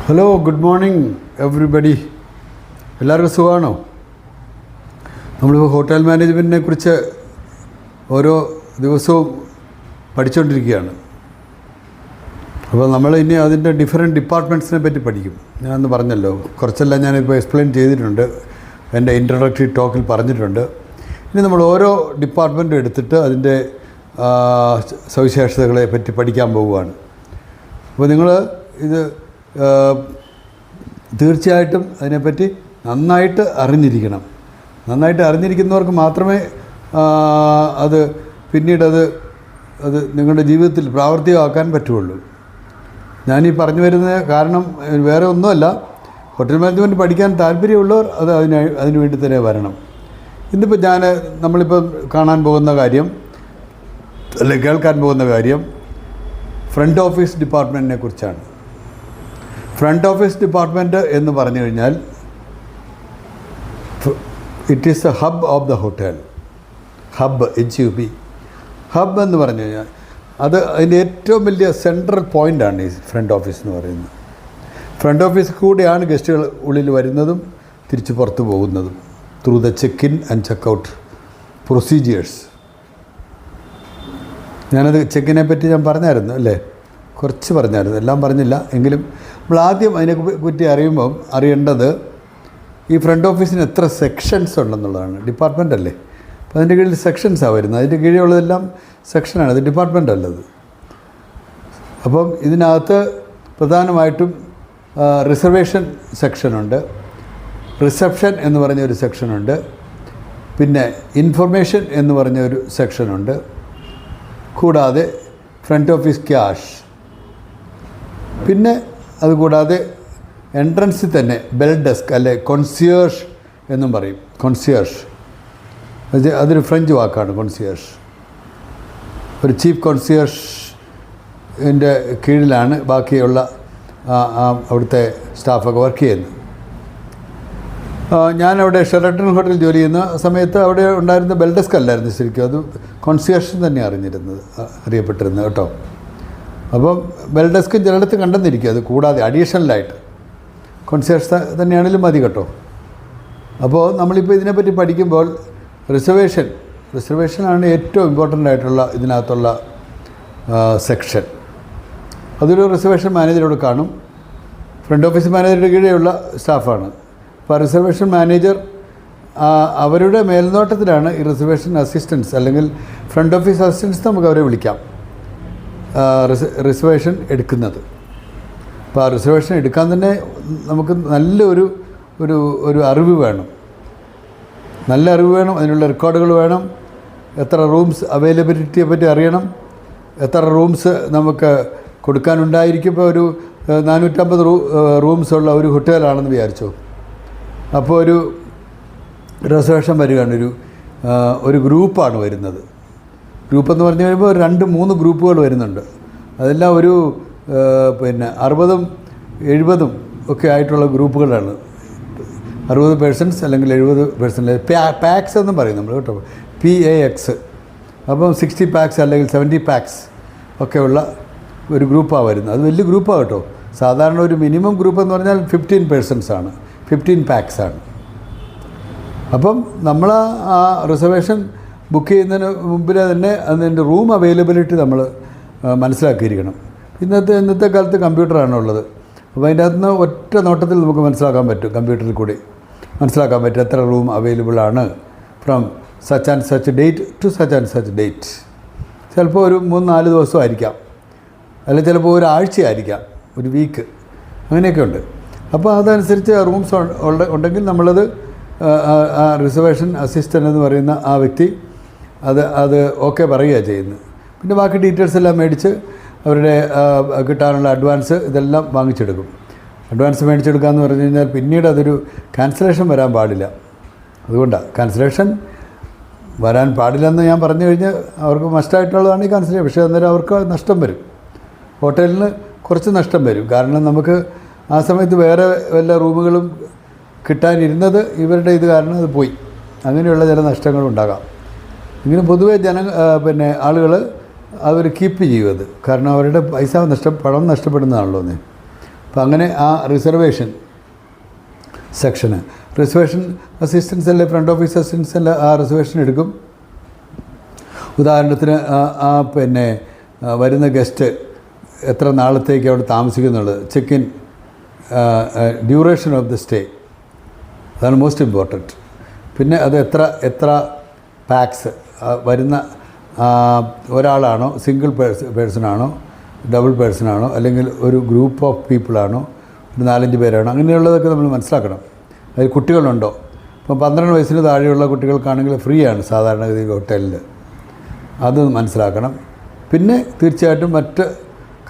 Hello, good morning everybody. എല്ലാവർക്കും സുഖമാണോ? നമ്മളിപ്പോൾ ഹോട്ടൽ മാനേജ്മെൻറ്റിനെ കുറിച്ച് ഓരോ ദിവസവും പഠിച്ചുകൊണ്ടിരിക്കുകയാണ്. അപ്പോൾ നമ്മൾ ഇനി അതിൻ്റെ ഡിഫറെൻറ്റ് ഡിപ്പാർട്ട്മെൻറ്റ്സിനെ പറ്റി പഠിക്കും. ഞാനൊന്ന് പറഞ്ഞല്ലോ, കുറച്ചെല്ലാം ഞാനിപ്പോൾ എക്സ്പ്ലെയിൻ ചെയ്തിട്ടുണ്ട്, എൻ്റെ ഇൻട്രൊഡക്ടറി ടോക്കിൽ പറഞ്ഞിട്ടുണ്ട്. ഇനി നമ്മൾ ഓരോ ഡിപ്പാർട്ട്മെൻറ്റും എടുത്തിട്ട് അതിൻ്റെ സവിശേഷതകളെ പറ്റി പഠിക്കാൻ പോവുകയാണ്. അപ്പോൾ നിങ്ങൾ ഇത് തീർച്ചയായിട്ടും അതിനെപ്പറ്റി നന്നായിട്ട് അറിഞ്ഞിരിക്കണം. നന്നായിട്ട് അറിഞ്ഞിരിക്കുന്നവർക്ക് മാത്രമേ അത് പിന്നീടത് നിങ്ങളുടെ ജീവിതത്തിൽ പ്രാവർത്തികമാക്കാൻ പറ്റുള്ളൂ. ഞാനീ പറഞ്ഞു വരുന്ന കാരണം വേറെ ഒന്നുമല്ല, ഹോട്ടൽ മാനേജ്മെൻറ്റ് പഠിക്കാൻ താല്പര്യമുള്ളവർ അതിനു വേണ്ടി തന്നെ വരണം. ഇന്നിപ്പോൾ നമ്മളിപ്പോൾ കാണാൻ പോകുന്ന കാര്യം അല്ലെങ്കിൽ കേൾക്കാൻ പോകുന്ന കാര്യം ഫ്രണ്ട് ഓഫീസ് ഡിപ്പാർട്ട്മെൻറ്റിനെ കുറിച്ചാണ്. ഫ്രണ്ട് ഓഫീസ് ഡിപ്പാർട്ട്മെൻറ്റ് എന്ന് പറഞ്ഞു കഴിഞ്ഞാൽ it is A hub of the hotel. Hub HUB hub എന്ന് പറഞ്ഞു കഴിഞ്ഞാൽ അതിൻ്റെ ഏറ്റവും വലിയ സെൻട്രൽ പോയിൻ്റാണ് ഈ ഫ്രണ്ട് ഓഫീസ് എന്ന് പറയുന്നത്. ഫ്രണ്ട് ഓഫീസ് കൂടെയാണ് ഗസ്റ്റുകൾ ഉള്ളിൽ വരുന്നതും തിരിച്ച് പുറത്തു പോകുന്നതും through the cheque in and check out procedures. ഞാനത് ചെക്കിനെ പറ്റി ഞാൻ പറഞ്ഞായിരുന്നു അല്ലേ, കുറച്ച് പറഞ്ഞായിരുന്നു, എല്ലാം പറഞ്ഞില്ല. എങ്കിലും നമ്മൾ ആദ്യം അതിനെ പറ്റി അറിയേണ്ടത് ഈ ഫ്രണ്ട് ഓഫീസിന് എത്ര സെക്ഷൻസ് ഉണ്ടെന്നുള്ളതാണ്. ഡിപ്പാർട്ട്മെൻ്റ് അല്ലേ, അപ്പോൾ അതിൻ്റെ കീഴിൽ സെക്ഷൻസാണ് വരുന്നത്. അതിൻ്റെ കീഴിലുള്ളതെല്ലാം സെക്ഷനാണ്, അത് ഡിപ്പാർട്ട്മെൻ്റ് അല്ലത്. അപ്പം ഇതിനകത്ത് പ്രധാനമായിട്ടും റിസർവേഷൻ സെക്ഷനുണ്ട്, റിസപ്ഷൻ എന്ന് പറഞ്ഞൊരു സെക്ഷനുണ്ട്, പിന്നെ ഇൻഫർമേഷൻ എന്ന് പറഞ്ഞൊരു സെക്ഷനുണ്ട്, കൂടാതെ ഫ്രണ്ട് ഓഫീസ് ക്യാഷ്, പിന്നെ അതുകൂടാതെ എൻട്രൻസിൽ തന്നെ ബെൽ ഡെസ്ക് അല്ലെ കൊൺസിയേർഷ് എന്നും പറയും. കൊൺസിയേർഷ് അതൊരു ഫ്രഞ്ച് വാക്കാണ്. കൊൺസിയേർഷ് ഒരു ചീഫ് കൊൺസിയേർഷിൻ്റെ കീഴിലാണ് ബാക്കിയുള്ള അവിടുത്തെ സ്റ്റാഫൊക്കെ വർക്ക് ചെയ്യുന്നത്. ഞാനവിടെ ഷെറട്ടൺ ഹോട്ടലിൽ ജോലി ചെയ്യുന്ന സമയത്ത് അവിടെ ഉണ്ടായിരുന്ന ബെൽ ഡെസ്ക് അല്ലായിരുന്നു ശരിക്കും, അത് കൊൺസിയേർഷൻ തന്നെ അറിയപ്പെട്ടിരുന്നത് കേട്ടോ. അപ്പം ബെൽ ഡെസ്ക് ചിലയിടത്ത് കണ്ടെന്നിരിക്കും. അത് കൂടാതെ അഡീഷണലായിട്ട് കോൺസിയേഴ്സ് തന്നെയാണെങ്കിലും മതി കേട്ടോ. അപ്പോൾ നമ്മളിപ്പോൾ ഇതിനെപ്പറ്റി പഠിക്കുമ്പോൾ റിസർവേഷനാണ് ഏറ്റവും ഇമ്പോർട്ടൻ്റ് ആയിട്ടുള്ള ഇതിനകത്തുള്ള സെക്ഷൻ. അതൊരു റിസർവേഷൻ മാനേജറോട് കാണും. ഫ്രണ്ട് ഓഫീസ് മാനേജറുടെ കീഴെയുള്ള സ്റ്റാഫാണ്. അപ്പോൾ റിസർവേഷൻ മാനേജർ അവരുടെ മേൽനോട്ടത്തിലാണ് ഈ റിസർവേഷൻ അസിസ്റ്റൻസ് അല്ലെങ്കിൽ ഫ്രണ്ട് ഓഫീസ് അസിസ്റ്റൻസ് നമുക്ക് അവരെ വിളിക്കാം, റിസർവേഷൻ എടുക്കുന്നത്. അപ്പോൾ ആ റിസർവേഷൻ എടുക്കാൻ തന്നെ നമുക്ക് നല്ലൊരു അറിവ് വേണം, നല്ല അറിവ് വേണം. അതിനുള്ള റെക്കോർഡുകൾ വേണം. എത്ര റൂംസ് അവൈലബിലിറ്റിയെ പറ്റി അറിയണം, എത്ര റൂംസ് നമുക്ക് കൊടുക്കാനുണ്ടായിരിക്കും. ഇപ്പോൾ ഒരു 450 റൂംസുള്ള ഒരു ഹോട്ടലാണെന്ന് വിചാരിച്ചോ. അപ്പോൾ ഒരു റിസർവേഷൻ വരികയാണ്, ഒരു ഗ്രൂപ്പാണ് വരുന്നത്. ഗ്രൂപ്പെന്ന് പറഞ്ഞു കഴിയുമ്പോൾ 2-3 ഗ്രൂപ്പുകൾ വരുന്നുണ്ട്. അതെല്ലാം ഒരു 60ഉം 70ഉം ഒക്കെ ആയിട്ടുള്ള ഗ്രൂപ്പുകളാണ്. 60 പേഴ്സൺസ് അല്ലെങ്കിൽ 70 പേഴ്സൺ, പാക്സ് എന്നും പറയും നമ്മൾ കേട്ടോ, PAX. അപ്പം 60 പാക്സ് അല്ലെങ്കിൽ 70 പാക്സ് ഒക്കെയുള്ള ഒരു ഗ്രൂപ്പാണ് വരുന്നത്. അത് വലിയ ഗ്രൂപ്പാണ് കേട്ടോ. സാധാരണ ഒരു മിനിമം ഗ്രൂപ്പ് എന്ന് പറഞ്ഞാൽ 15 പേഴ്സൺസാണ്, 15 പാക്സാണ്. അപ്പം നമ്മൾ ആ റിസർവേഷൻ ബുക്ക് ചെയ്യുന്നതിന് മുമ്പിൽ തന്നെ അതിൻ്റെ റൂം അവൈലബിലിറ്റി നമ്മൾ മനസ്സിലാക്കിയിരിക്കണം. ഇന്നത്തെ കാലത്ത് കമ്പ്യൂട്ടറാണ് ഉള്ളത്. അപ്പോൾ അതിൻ്റെ അകത്ത് നിന്ന് ഒറ്റ നോട്ടത്തിൽ നമുക്ക് മനസ്സിലാക്കാൻ പറ്റും, കമ്പ്യൂട്ടറിൽ കൂടി മനസ്സിലാക്കാൻ പറ്റും എത്ര റൂം അവൈലബിൾ ആണ് from such and such date to such and such date. ചിലപ്പോൾ ഒരു 3-4 ദിവസമായിരിക്കാം, അല്ലെങ്കിൽ ചിലപ്പോൾ ഒരാഴ്ചയായിരിക്കാം, ഒരു വീക്ക്, അങ്ങനെയൊക്കെ ഉണ്ട്. അപ്പോൾ അതനുസരിച്ച് റൂംസ് ഉണ്ടെങ്കിൽ നമ്മളത് ആ റിസർവേഷൻ അസിസ്റ്റൻ്റ് എന്ന് പറയുന്ന ആ വ്യക്തി അത് ഓക്കെ പറയുകയാണ് ചെയ്യുന്നത്. പിന്നെ ബാക്കി ഡീറ്റെയിൽസ് എല്ലാം മേടിച്ച് അവരുടെ കിട്ടാനുള്ള അഡ്വാൻസ് ഇതെല്ലാം വാങ്ങിച്ചെടുക്കും. അഡ്വാൻസ് മേടിച്ചെടുക്കുക എന്ന് പറഞ്ഞു കഴിഞ്ഞാൽ പിന്നീട് അതൊരു ക്യാൻസലേഷൻ വരാൻ പാടില്ല. അതുകൊണ്ടാണ് ക്യാൻസലേഷൻ വരാൻ പാടില്ലെന്ന് ഞാൻ പറഞ്ഞു കഴിഞ്ഞാൽ അവർക്ക് മസ്റ്റായിട്ടുള്ളതാണ് ഈ ക്യാൻസലേഷൻ. പക്ഷേ അന്നേരം അവർക്ക് നഷ്ടം വരും, ഹോട്ടലിന് കുറച്ച് നഷ്ടം വരും. കാരണം നമുക്ക് ആ സമയത്ത് വേറെ വല്ല റൂമുകളും കിട്ടാനിരുന്നത് ഇവരുടെ ഇത് കാരണം അത് പോയി, അങ്ങനെയുള്ള ചില നഷ്ടങ്ങളുണ്ടാകാം. ഇങ്ങനെ പൊതുവേ ആളുകൾ അവർ കീപ്പ് ചെയ്യും അത്. കാരണം അവരുടെ പണം നഷ്ടപ്പെടുന്നതാണല്ലോ. അപ്പോൾ അങ്ങനെ ആ റിസർവേഷൻ സെക്ഷന് റിസർവേഷൻ അസിസ്റ്റൻസ് അല്ലെ ഫ്രണ്ട് ഓഫീസ് അസിസ്റ്റൻസ് അല്ല ആ റിസർവേഷൻ എടുക്കും. ഉദാഹരണത്തിന് പിന്നെ വരുന്ന ഗസ്റ്റ് എത്ര നാളത്തേക്ക് അവിടെ താമസിക്കുന്നുള്ളത്, check in duration of the stay, അതാണ് മോസ്റ്റ് ഇമ്പോർട്ടൻറ്റ്. പിന്നെ അത് എത്ര പാക്സ് വരുന്ന ഒരാളാണോ, സിംഗിൾ പേഴ്സണാണോ, ഡബിൾ പേഴ്സണാണോ, അല്ലെങ്കിൽ ഒരു ഗ്രൂപ്പ് ഓഫ് പീപ്പിളാണോ, ഒരു 4-5 പേരാണോ, അങ്ങനെയുള്ളതൊക്കെ നമ്മൾ മനസ്സിലാക്കണം. അതിൽ കുട്ടികളുണ്ടോ? ഇപ്പം 12 വയസ്സിന് താഴെയുള്ള കുട്ടികൾക്കാണെങ്കിൽ ഫ്രീ ആണ് സാധാരണഗതിയിൽ ഹോട്ടലിൽ, അത് മനസ്സിലാക്കണം. പിന്നെ തീർച്ചയായിട്ടും മറ്റ്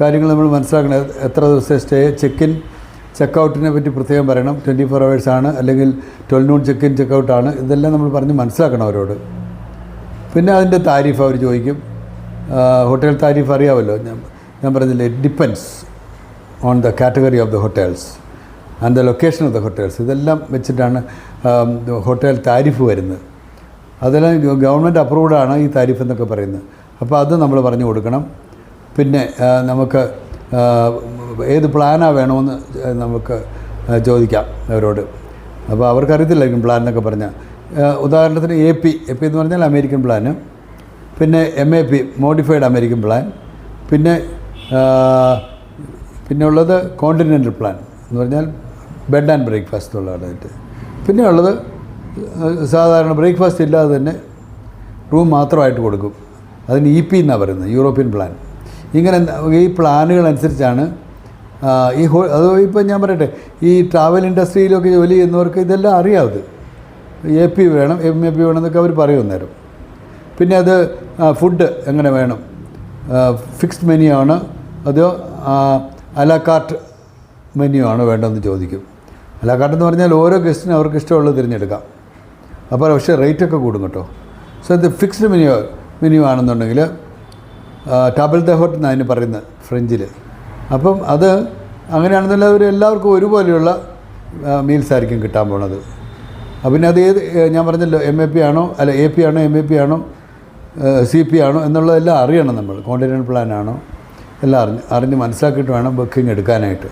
കാര്യങ്ങൾ നമ്മൾ മനസ്സിലാക്കണം. എത്ര ദിവസത്തെ സ്റ്റേ, ചെക്ക് ഔട്ടിനെ പറ്റി പ്രത്യേകം പറയണം. 24 hours ആണ്, അല്ലെങ്കിൽ 12 noon ചെക്ക് ഇൻ ചെക്ക് ഔട്ടാണ്, ഇതെല്ലാം നമ്മൾ പറഞ്ഞ് മനസ്സിലാക്കണം അവരോട്. പിന്നെ അതിൻ്റെ താരിഫ് അവർ ചോദിക്കും. ഹോട്ടൽ താരിഫ് അറിയാമല്ലോ, ഞാൻ പറഞ്ഞില്ലേ, it depends on the category of the hotels and the location of the hotels. ഇതെല്ലാം വെച്ചിട്ടാണ് ഹോട്ടൽ താരിഫ് വരുന്നത്. അതെല്ലാം ഗവൺമെൻറ് അപ്രൂവ്ഡാണ് ഈ താരിഫ് എന്നൊക്കെ പറയുന്നത്. അപ്പോൾ അത് നമ്മൾ പറഞ്ഞു കൊടുക്കണം. പിന്നെ നമുക്ക് ഏത് പ്ലാനാണ് വേണമെന്ന് നമുക്ക് ചോദിക്കാം അവരോട്. അപ്പോൾ അവർക്കറിയത്തില്ലായിരിക്കും പ്ലാൻ എന്നൊക്കെ പറഞ്ഞാൽ. ഉദാഹരണത്തിന് AP എന്ന് പറഞ്ഞാൽ അമേരിക്കൻ പ്ലാന്, പിന്നെ MAP മോഡിഫൈഡ് അമേരിക്കൻ പ്ലാൻ, പിന്നെ ഉള്ളത് കോണ്ടിനെൻ്റൽ പ്ലാൻ എന്ന് പറഞ്ഞാൽ ബെഡ് ആൻഡ് ബ്രേക്ക്ഫാസ്റ്റ് ഉള്ളതായിട്ട്. പിന്നെ ഉള്ളത് സാധാരണ ബ്രേക്ക്ഫാസ്റ്റ് ഇല്ലാതെ തന്നെ റൂം മാത്രമായിട്ട് കൊടുക്കും. അതിന് EP എന്നാണ് പറയുന്നത്, യൂറോപ്യൻ പ്ലാൻ. ഇങ്ങനെ ഈ പ്ലാനുകളനുസരിച്ചാണ് അത് ഇപ്പം ഞാൻ പറയട്ടെ, ഈ ട്രാവൽ ഇൻഡസ്ട്രിയിലൊക്കെ ജോലി ചെയ്യുന്നവർക്ക് ഇതെല്ലാം അറിയാതെ AP വേണം, MAP വേണം എന്നൊക്കെ അവർ പറയും നേരം. പിന്നെ അത് ഫുഡ് എങ്ങനെ വേണം, ഫിക്സ്ഡ് മെനു ആണ് അതോ അലാകാർട്ട് മെനു ആണോ വേണ്ടതെന്ന് ചോദിക്കും. അലാകാർട്ട് എന്ന് പറഞ്ഞാൽ ഓരോ ഗസ്റ്റിനും അവർക്ക് ഇഷ്ടമുള്ളത് തിരഞ്ഞെടുക്കാം. അപ്പോൾ പക്ഷേ റേറ്റൊക്കെ കൂടും കേട്ടോ. സോ ഇത് ഫിക്സ്ഡ് മെനു ആണെന്നുണ്ടെങ്കിൽ ടബിൾ ദ ഹോട്ട് എന്ന് അതിന് പറയുന്നത് ഫ്രഞ്ചിൽ. അപ്പം അത് അങ്ങനെയാണെന്നുണ്ടെങ്കിൽ അവർ എല്ലാവർക്കും ഒരുപോലെയുള്ള മീൽസ് ആയിരിക്കും കിട്ടാൻ പോണത്. പിന്നെ അത് ഞാൻ പറഞ്ഞല്ലോ, MAP ആണോ അല്ല AP ആണോ MAP ആണോ CP ആണോ എന്നുള്ളതെല്ലാം അറിയണം നമ്മൾ. കോണ്ടിനെൻ്റൽ പ്ലാനാണോ എല്ലാം അറിഞ്ഞ് മനസ്സിലാക്കിയിട്ട് വേണം ബുക്കിംഗ് എടുക്കാനായിട്ട്.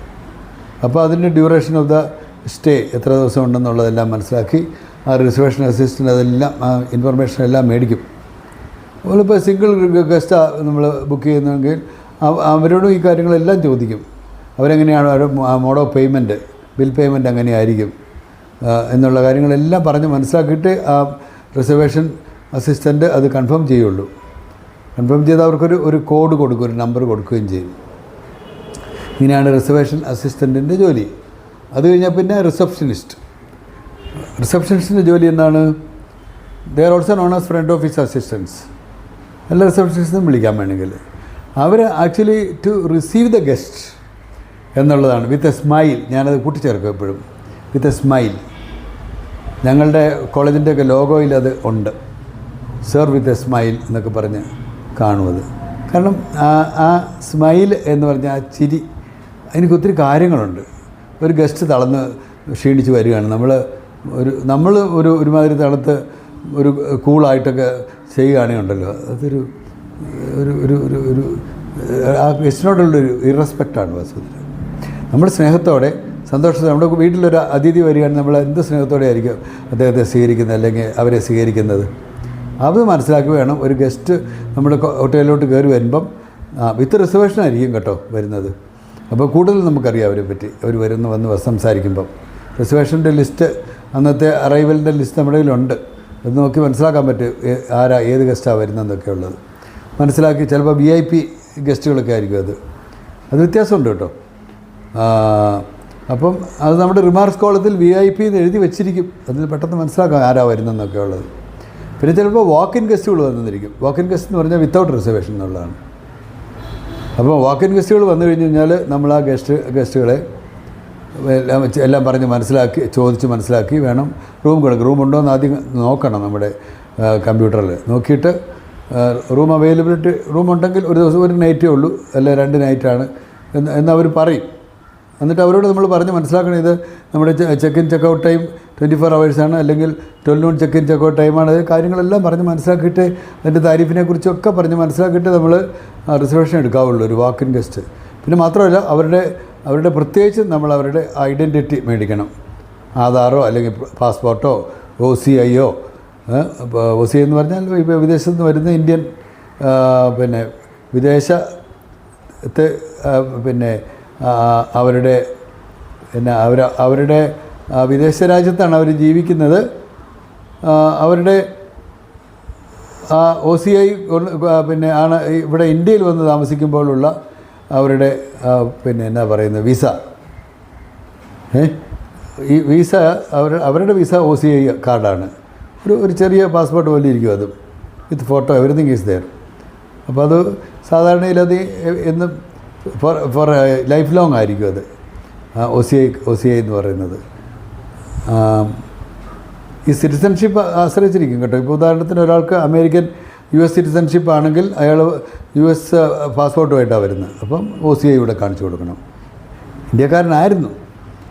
അപ്പോൾ അതിൻ്റെ ഡ്യൂറേഷൻ ഓഫ് ദ സ്റ്റേ എത്ര ദിവസം ഉണ്ടെന്നുള്ളതെല്ലാം മനസ്സിലാക്കി ആ റിസർവേഷൻ അസിസ്റ്റൻ്റ് അതെല്ലാം ഇൻഫർമേഷൻ എല്ലാം മേടിക്കും. നമ്മളിപ്പോൾ സിംഗിൾ ഗസ്റ്റാണ് നമ്മൾ ബുക്ക് ചെയ്യുന്നതെങ്കിൽ അവരോടും ഈ കാര്യങ്ങളെല്ലാം ചോദിക്കും. അവരെങ്ങനെയാണ് mode of payment, bill payment എങ്ങനെയായിരിക്കും എന്നുള്ള കാര്യങ്ങളെല്ലാം പറഞ്ഞ് മനസ്സിലാക്കിയിട്ട് ആ റിസർവേഷൻ അസിസ്റ്റൻ്റ് അത് കൺഫേം ചെയ്യുള്ളൂ. കൺഫേം ചെയ്ത് അവർക്കൊരു കോഡ് കൊടുക്കും, ഒരു നമ്പർ കൊടുക്കുകയും ചെയ്യും. ഇങ്ങനെയാണ് റിസർവേഷൻ അസിസ്റ്റൻറ്റിൻ്റെ ജോലി. അത് കഴിഞ്ഞാൽ പിന്നെ റിസപ്ഷനിസ്റ്റിൻ്റെ ജോലി എന്താണ്? They are also known as front office assistance. എല്ലാ റിസപ്ഷനിസ്റ്റും വിളിക്കാൻ വേണമെങ്കിൽ അവർ actually to receive the guest എന്നുള്ളതാണ്. വിത്ത് എ സ്മൈൽ, ഞാനത് കൂട്ടിച്ചേർക്കും എപ്പോഴും, വിത്ത് എ സ്മൈൽ. ഞങ്ങളുടെ കോളേജിൻ്റെയൊക്കെ ലോഗോയിൽ അത് ഉണ്ട്, സെർവ് വിത്ത് എ സ്മൈൽ എന്നൊക്കെ പറഞ്ഞ് കാണുന്നത്. കാരണം ആ സ്മൈൽ എന്ന് പറഞ്ഞാൽ ആ ചിരി, അതിനൊക്കെ ഒത്തിരി കാര്യങ്ങളുണ്ട്. ഒരു ഗസ്റ്റ് തളർന്ന് ക്ഷീണിച്ച് വരികയാണ്, നമ്മൾ ഒരുമാതിരി തണുത്ത് ഒരു കൂളായിട്ടൊക്കെ ചെയ്യുകയാണെങ്കിൽ ഉണ്ടല്ലോ, അതൊരു ആ ഗസ്റ്റിനോടുള്ളൊരു ഇറസ്പെക്റ്റാണ് വസ്തുത. നമ്മൾ സ്നേഹത്തോടെ സന്തോഷത്തോടെ നമ്മുടെ വീട്ടിലൊരു അതിഥി വരികയാണെങ്കിൽ നമ്മൾ എന്ത് സ്നേഹത്തോടെ ആയിരിക്കും അദ്ദേഹത്തെ സ്വീകരിക്കുന്നത് അല്ലെങ്കിൽ അവരെ സ്വീകരിക്കുന്നത്. അത് മനസ്സിലാക്കി വേണം ഒരു ഗസ്റ്റ് നമ്മുടെ ഹോട്ടലിലോട്ട് കയറി വരുമ്പം വിത്ത് റിസർവേഷൻ ആയിരിക്കും കേട്ടോ വരുന്നത്. അപ്പോൾ കൂടുതൽ നമുക്കറിയാം അവരെ പറ്റി. അവർ വന്ന് സംസാരിക്കുമ്പം റിസർവേഷൻ്റെ ലിസ്റ്റ്, അന്നത്തെ അറൈവലിൻ്റെ ലിസ്റ്റ് നമ്മുടെ കയ്യിലുണ്ട്. അത് നോക്കി മനസ്സിലാക്കാൻ പറ്റും ഏത് ഗസ്റ്റാണ് വരുന്നതെന്നൊക്കെ ഉള്ളത് മനസ്സിലാക്കി. ചിലപ്പോൾ VIP ഗസ്റ്റുകളൊക്കെ ആയിരിക്കും അത് വ്യത്യാസമുണ്ട് കേട്ടോ. അപ്പം അത് നമ്മുടെ റിമാർക്സ് കോളത്തിൽ VIP എന്ന് എഴുതി വെച്ചിരിക്കും. അതിൽ പെട്ടെന്ന് മനസ്സിലാക്കാം ആരാ വരുന്നതെന്നൊക്കെ ഉള്ളത്. പിന്നെ ചിലപ്പോൾ വാക്ക് ഇൻ ഗസ്റ്റുകൾ വന്നിരിക്കും. വാക്ക് ഇൻ ഗസ്റ്റ് എന്ന് പറഞ്ഞാൽ വിത്തൗട്ട് റിസർവേഷൻ എന്നുള്ളതാണ്. അപ്പോൾ വാക്ക് ഇൻ ഗസ്റ്റുകൾ വന്നു കഴിഞ്ഞ് കഴിഞ്ഞാൽ നമ്മൾ ആ ഗസ്റ്റുകളെ എല്ലാം പറഞ്ഞ് ചോദിച്ച് മനസ്സിലാക്കി വേണം റൂം കൊടുക്കുക. റൂം ഉണ്ടോ എന്ന് ആദ്യം നോക്കണം നമ്മുടെ കമ്പ്യൂട്ടറിൽ. നോക്കിയിട്ട് റൂം അവൈലബിലിറ്റി, റൂം ഉണ്ടെങ്കിൽ ഒരു ദിവസം ഒരു നൈറ്റേ ഉള്ളൂ അല്ല 2 നൈറ്റാണ് എന്നവർ പറയും. എന്നിട്ട് അവരോട് നമ്മൾ പറഞ്ഞ് മനസ്സിലാക്കണം, ഇത് നമ്മുടെ check in check out time 24 hours ആണ്, അല്ലെങ്കിൽ 12 noon check in check out ടൈമാണ്. കാര്യങ്ങളെല്ലാം പറഞ്ഞ് മനസ്സിലാക്കിയിട്ട് അതിൻ്റെ താരിഫിനെ കുറിച്ചൊക്കെ പറഞ്ഞ് മനസ്സിലാക്കിയിട്ട് നമ്മൾ റിസർവേഷൻ എടുക്കാവുള്ളൂ ഒരു വാക്ക് ഇൻ ഗസ്റ്റ്. പിന്നെ മാത്രമല്ല അവരുടെ അവരുടെ പ്രത്യേകിച്ച് നമ്മൾ അവരുടെ ഐഡൻറ്റിറ്റി മേടിക്കണം. ആധാറോ അല്ലെങ്കിൽ പാസ്പോർട്ടോ OCIയോ. OCI എന്ന് പറഞ്ഞാൽ ഇപ്പോൾ വിദേശത്ത് നിന്ന് വരുന്ന ഇന്ത്യൻ പിന്നെ വിദേശത്തെ പിന്നെ അവരുടെ അവരുടെ വിദേശ രാജ്യത്താണ് അവർ ജീവിക്കുന്നത്. അവരുടെ OCI പിന്നെ ആണ് ഇവിടെ ഇന്ത്യയിൽ വന്ന് താമസിക്കുമ്പോഴുള്ള അവരുടെ പിന്നെ എന്നാ പറയുന്നത് വിസ. ഈ വിസ അവരുടെ വിസ OCI കാർഡാണ്. ഒരു ചെറിയ പാസ്പോർട്ട് പോലെ ഇരിക്കും അതും, with photo everything is there. അപ്പോൾ അത് സാധാരണയിൽ അത് എന്നും ഫോർ ലൈഫ് ലോങ് ആയിരിക്കും അത് OCI എന്ന് പറയുന്നത്. ഈ സിറ്റിസൺഷിപ്പ് ആശ്രയിച്ചിരിക്കും കേട്ടോ. ഇപ്പോൾ ഉദാഹരണത്തിന് ഒരാൾക്ക് അമേരിക്കൻ US സിറ്റിസൺഷിപ്പ് ആണെങ്കിൽ അയാൾ US പാസ്പോർട്ടുമായിട്ടാണ് വരുന്നത്. അപ്പം OCI ഇവിടെ കാണിച്ചു കൊടുക്കണം. ഇന്ത്യക്കാരനായിരുന്നു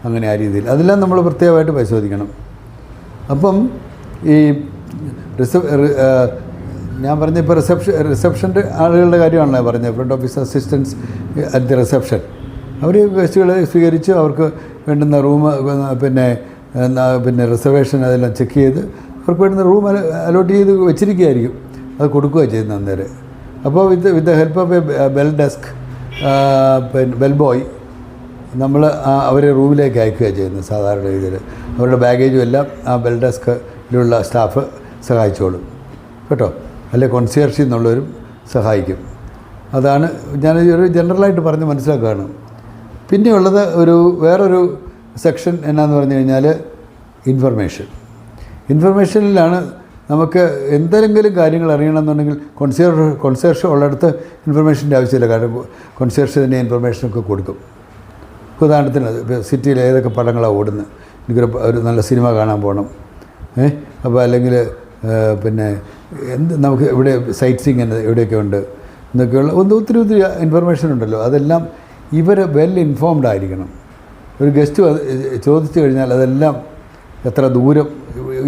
അങ്ങനെ ആ രീതിയിൽ. അതെല്ലാം നമ്മൾ പ്രത്യേകമായിട്ട് പരിശോധിക്കണം. അപ്പം ഈ ഞാൻ പറഞ്ഞ ഇപ്പോൾ റിസപ്ഷൻ്റെ ആളുകളുടെ കാര്യമാണല്ലോ പറഞ്ഞത്. Front office assistance at the reception. അവർ ഗസ്റ്റുകളെ സ്വീകരിച്ച് അവർക്ക് വേണ്ടുന്ന റൂം പിന്നെ റിസർവേഷൻ അതെല്ലാം ചെക്ക് ചെയ്ത് അവർക്ക് വേണ്ടുന്ന റൂം അലോട്ട് ചെയ്ത് വെച്ചിരിക്കുകയായിരിക്കും. അത് കൊടുക്കുക ചെയ്യുന്നത് അന്നേരം. അപ്പോൾ with the help of A bell desk പിന്നെ ബെൽ ബോയ് നമ്മൾ അവരെ റൂമിലേക്ക് അയക്കുകയാണ് ചെയ്യുന്നത് സാധാരണ രീതിയിൽ. അവരുടെ ബാഗേജും എല്ലാം ആ ബെൽ ഡെസ്കിലുള്ള സ്റ്റാഫ് സഹായിച്ചോളും കേട്ടോ. അല്ലെങ്കിൽ കോൺസിയർജിൽ നിന്നുള്ളവരും സഹായിക്കും. അതാണ് ഞാൻ ഒരു ജനറലായിട്ട് പറഞ്ഞ് മനസ്സിലാക്കുകയാണ്. പിന്നെയുള്ളത് വേറൊരു സെക്ഷൻ എന്നാന്ന് പറഞ്ഞു കഴിഞ്ഞാൽ ഇൻഫർമേഷനിലാണ് നമുക്ക് എന്തെങ്കിലും കാര്യങ്ങൾ അറിയണമെന്നുണ്ടെങ്കിൽ കോൺസിയർജ് ഉള്ളിടത്ത് ഇൻഫർമേഷൻ്റെ ആവശ്യമില്ല. കാരണം കോൺസിയർജ് തന്നെ ഇൻഫർമേഷനൊക്കെ കൊടുക്കും. ഉദാഹരണത്തിന് സിറ്റിയിൽ ഏതൊക്കെ പടങ്ങളാണ് ഓടുന്നത്, എനിക്കൊരു നല്ല സിനിമ കാണാൻ പോകണം, അപ്പോൾ അല്ലെങ്കിൽ പിന്നെ നമുക്ക് ഇവിടെ സൈറ്റ് സീയിങ് എവിടെയൊക്കെ ഉണ്ട് എന്നൊക്കെയുള്ള ഒത്തിരി ഇൻഫർമേഷൻ ഉണ്ടല്ലോ. അതെല്ലാം ഇവർ വെൽ ഇൻഫോംഡ് ആയിരിക്കണം. ഒരു ഗസ്റ്റ് ചോദിച്ചു കഴിഞ്ഞാൽ അതെല്ലാം എത്ര ദൂരം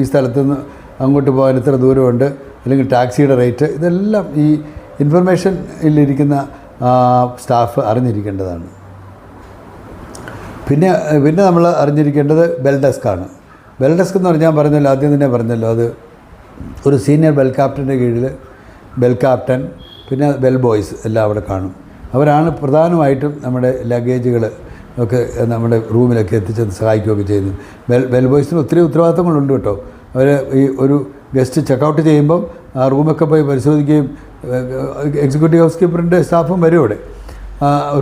ഈ സ്ഥലത്തുനിന്ന് അങ്ങോട്ട് പോകാൻ എത്ര ദൂരമുണ്ട്, അല്ലെങ്കിൽ ടാക്സിയുടെ റേറ്റ്, ഇതെല്ലാം ഈ ഇൻഫർമേഷനിലിരിക്കുന്ന സ്റ്റാഫ് അറിഞ്ഞിരിക്കേണ്ടതാണ്. പിന്നെ നമ്മൾ അറിഞ്ഞിരിക്കേണ്ടത് ബെൽ ഡെസ്ക്കാണ്. ബെൽ ഡെസ്ക് എന്ന് പറഞ്ഞാൽ പറഞ്ഞല്ലോ, ആദ്യം തന്നെ പറഞ്ഞല്ലോ, അത് ഒരു സീനിയർ ബെൽ ക്യാപ്റ്റൻ്റെ കീഴിൽ ബെൽ ക്യാപ്റ്റൻ പിന്നെ ബെൽ ബോയ്സ് എല്ലാം അവിടെ കാണും. അവരാണ് പ്രധാനമായിട്ടും നമ്മുടെ ലഗേജുകൾ ഒക്കെ നമ്മുടെ റൂമിലൊക്കെ എത്തിച്ചത് സഹായിക്കുകയൊക്കെ ചെയ്യുന്നു. ബെൽ ബോയ്സിന് ഒത്തിരി ഉത്തരവാദിത്തങ്ങളുണ്ട് കേട്ടോ. അവർ ഈ ഒരു ഗസ്റ്റ് ചെക്കൗട്ട് ചെയ്യുമ്പം ആ റൂമൊക്കെ പോയി പരിശോധിക്കുകയും എക്സിക്യൂട്ടീവ് ഹൗസ് കീപ്പറിൻ്റെ സ്റ്റാഫും വരും ഇവിടെ.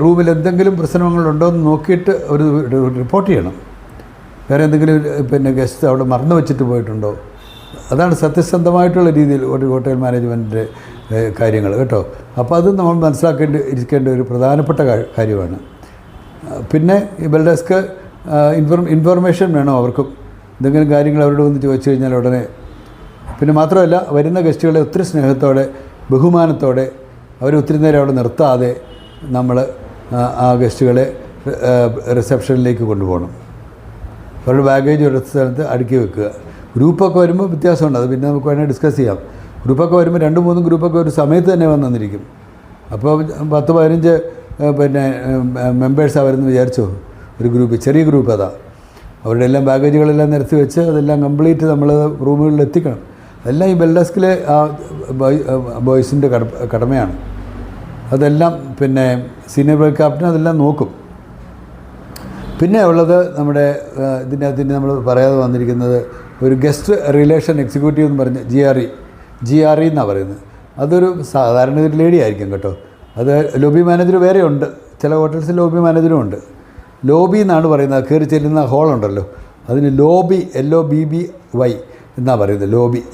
റൂമിൽ എന്തെങ്കിലും പ്രശ്നങ്ങളുണ്ടോ എന്ന് നോക്കിയിട്ട് ഒരു റിപ്പോർട്ട് ചെയ്യണം. വേറെ എന്തെങ്കിലും പിന്നെ ഗസ്റ്റ് അവിടെ മറന്നു വെച്ചിട്ട് പോയിട്ടുണ്ടോ. അതാണ് സത്യസന്ധമായിട്ടുള്ള രീതിയിൽ ഒരു ഹോട്ടൽ മാനേജ്മെൻറ്റിൻ്റെ കാര്യങ്ങൾ കേട്ടോ. അപ്പോൾ അത് നമ്മൾ ഇരിക്കേണ്ട ഒരു പ്രധാനപ്പെട്ട കാര്യമാണ്. പിന്നെ ഈ ബെൽ ഡെസ്ക് ഇൻഫർമേഷൻ വേണം അവർക്കും. എന്തെങ്കിലും കാര്യങ്ങൾ അവരോട് വന്ന് ചോദിച്ചു കഴിഞ്ഞാൽ ഉടനെ. പിന്നെ മാത്രമല്ല, വരുന്ന ഗസ്റ്റുകളെ ഒത്തിരി സ്നേഹത്തോടെ ബഹുമാനത്തോടെ അവർ ഒത്തിരി നേരം അവിടെ നിർത്താതെ നമ്മൾ ആ ഗസ്റ്റുകളെ റിസപ്ഷനിലേക്ക് കൊണ്ടുപോകണം. അവരുടെ ബാഗേജ് ഒരു സ്ഥലത്ത് അടുക്കി വെക്കുക. ഗ്രൂപ്പൊക്കെ വരുമ്പോൾ വ്യത്യാസമുണ്ട്, അത് പിന്നെ നമുക്ക് വേണമെങ്കിൽ ഡിസ്കസ് ചെയ്യാം. ഗ്രൂപ്പൊക്കെ വരുമ്പോൾ 2-3 ഗ്രൂപ്പൊക്കെ ഒരു സമയത്ത് തന്നെ വന്നിരിക്കും. അപ്പോൾ 10-15 പിന്നെ മെമ്പേഴ്സാണ് വരുന്നത് വിചാരിച്ചോ. ഒരു ഗ്രൂപ്പ്, ചെറിയ ഗ്രൂപ്പ് അതാ. അവരുടെ എല്ലാം ബാഗേജുകളെല്ലാം നിരത്തി വെച്ച് അതെല്ലാം കംപ്ലീറ്റ് നമ്മൾ റൂമുകളിൽ എത്തിക്കണം. അതെല്ലാം ഈ ബെൽ ഡെസ്കിലെ ആ ബോയ്സിൻ്റെ കടമയാണ്. അതെല്ലാം പിന്നെ സീനിയർ ബെൽ ക്യാപ്റ്റൻ അതെല്ലാം നോക്കും. പിന്നെ ഉള്ളത് നമ്മുടെ ഇതിനകത്ത് നമ്മൾ പറയാതെ വന്നിരിക്കുന്നത് ഒരു ഗസ്റ്റ് റിലേഷൻ എക്സിക്യൂട്ടീവ് എന്ന് പറഞ്ഞ് GRE എന്നാണ് പറയുന്നത്. അതൊരു സാധാരണ ഒരു ലേഡി ആയിരിക്കും കേട്ടോ. അത് ലോബി മാനേജർ വേറെ ഉണ്ട്, ചില ഹോട്ടൽസിൽ ലോബി മാനേജറും ഉണ്ട്. ലോബി എന്നാണ് പറയുന്നത്. കയറി ചെല്ലുന്ന ഹോളുണ്ടല്ലോ, അതിന് ലോബി LOBBY എന്നാണ് പറയുന്നത്.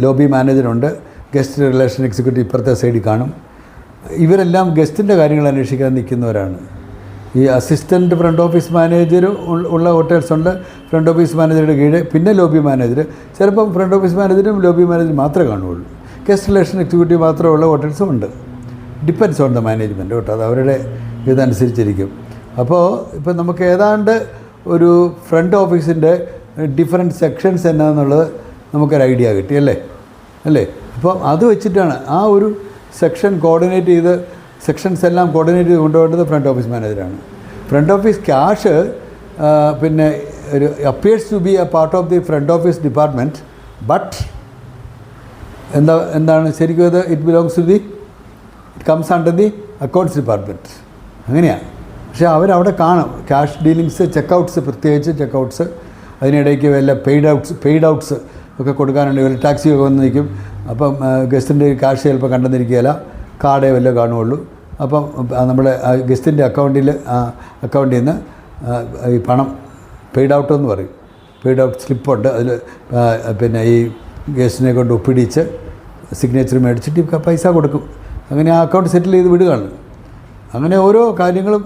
ലോബി മാനേജറുണ്ട്. ഗസ്റ്റ് റിലേഷൻ എക്സിക്യൂട്ടീവ് ഇപ്പുറത്തെ സൈഡിൽ കാണും. ഇവരെല്ലാം ഗസ്റ്റിൻ്റെ കാര്യങ്ങൾ അന്വേഷിക്കാൻ നിൽക്കുന്നവരാണ്. ഈ അസിസ്റ്റൻറ്റ് ഫ്രണ്ട് ഓഫീസ് മാനേജർ ഉള്ള ഹോട്ടൽസുണ്ട്. ഫ്രണ്ട് ഓഫീസ് മാനേജറുടെ കീഴ് പിന്നെ ലോബി മാനേജർ. ചിലപ്പം ഫ്രണ്ട് ഓഫീസ് മാനേജറും ലോബി മാനേജറും മാത്രമേ കാണുകയുള്ളൂ. ഗസ്റ്റ് റിലേഷൻ എക്സിക്യൂട്ടീവ് മാത്രമുള്ള ഹോട്ടൽസും ഉണ്ട്. ഡിപ്പെൻഡ്സ് ഓൺ ദ മാനേജ്മെൻറ്റ് കേട്ടോ. അത് അവരുടെ ഇതനുസരിച്ചിരിക്കും. അപ്പോൾ ഇപ്പം നമുക്ക് ഏതാണ്ട് ഒരു ഫ്രണ്ട് ഓഫീസിൻ്റെ ഡിഫറെൻറ്റ് സെക്ഷൻസ് എന്നാന്നുള്ളത് നമുക്കൊരു ഐഡിയ കിട്ടി അല്ലേ. അപ്പം അത് വെച്ചിട്ടാണ് ആ ഒരു സെക്ഷൻ കോർഡിനേറ്റ് ചെയ്ത് സെക്ഷൻസ് എല്ലാം കോർഡിനേറ്റ് ചെയ്ത് കൊണ്ടുപോകേണ്ടത് ഫ്രണ്ട് ഓഫീസ് മാനേജറാണ്. ഫ്രണ്ട് ഓഫീസ് ക്യാഷ് പിന്നെ ഒരു appears to be a part of the front office department, but എന്താണ് ശരിക്കും അത് it belongs to the it comes under the accounts department. അങ്ങനെയാണ്. പക്ഷേ അവരവിടെ കാണും ക്യാഷ് ഡീലിങ്സ്, ചെക്കൗട്ട്സ്, പ്രത്യേകിച്ച് ചെക്കൗട്ട്സ്, അതിനിടയ്ക്ക് വല്ല പെയ്ഡ് ഔട്ട്സ് ഒക്കെ കൊടുക്കാനുണ്ട്. വല്ല ടാക്സി ഒക്കെ വന്ന് നിൽക്കും. അപ്പം ഗസ്റ്റിൻ്റെ ക്യാഷ് ചിലപ്പോൾ കണ്ടെന്നിരിക്കുകയില്ല, കാർഡേ വല്ല കാണുകയുള്ളൂ. അപ്പം നമ്മുടെ ഗസ്റ്റിൻ്റെ അക്കൗണ്ടിൽ നിന്ന് ഈ പണം പെയ്ഡ് ഔട്ട് എന്ന് പറയും, പെയ്ഡ് ഔട്ട് സ്ലിപ്പുണ്ട്. അതിൽ പിന്നെ ഈ ഗസ്റ്റിനെ കൊണ്ട് ഒപ്പിടിച്ച് സിഗ്നേച്ചർ മേടിച്ചിട്ട് പൈസ കൊടുക്കും. അങ്ങനെ ആ അക്കൗണ്ട് സെറ്റിൽ ചെയ്ത് വിടുകയാണ്. അങ്ങനെ ഓരോ കാര്യങ്ങളും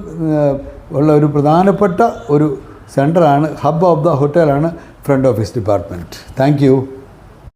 ഉള്ള ഒരു പ്രധാനപ്പെട്ട ഒരു സെൻ്ററാണ്, ഹബ് ഓഫ് ദ ഹോട്ടലാണ് front office department. Thank U.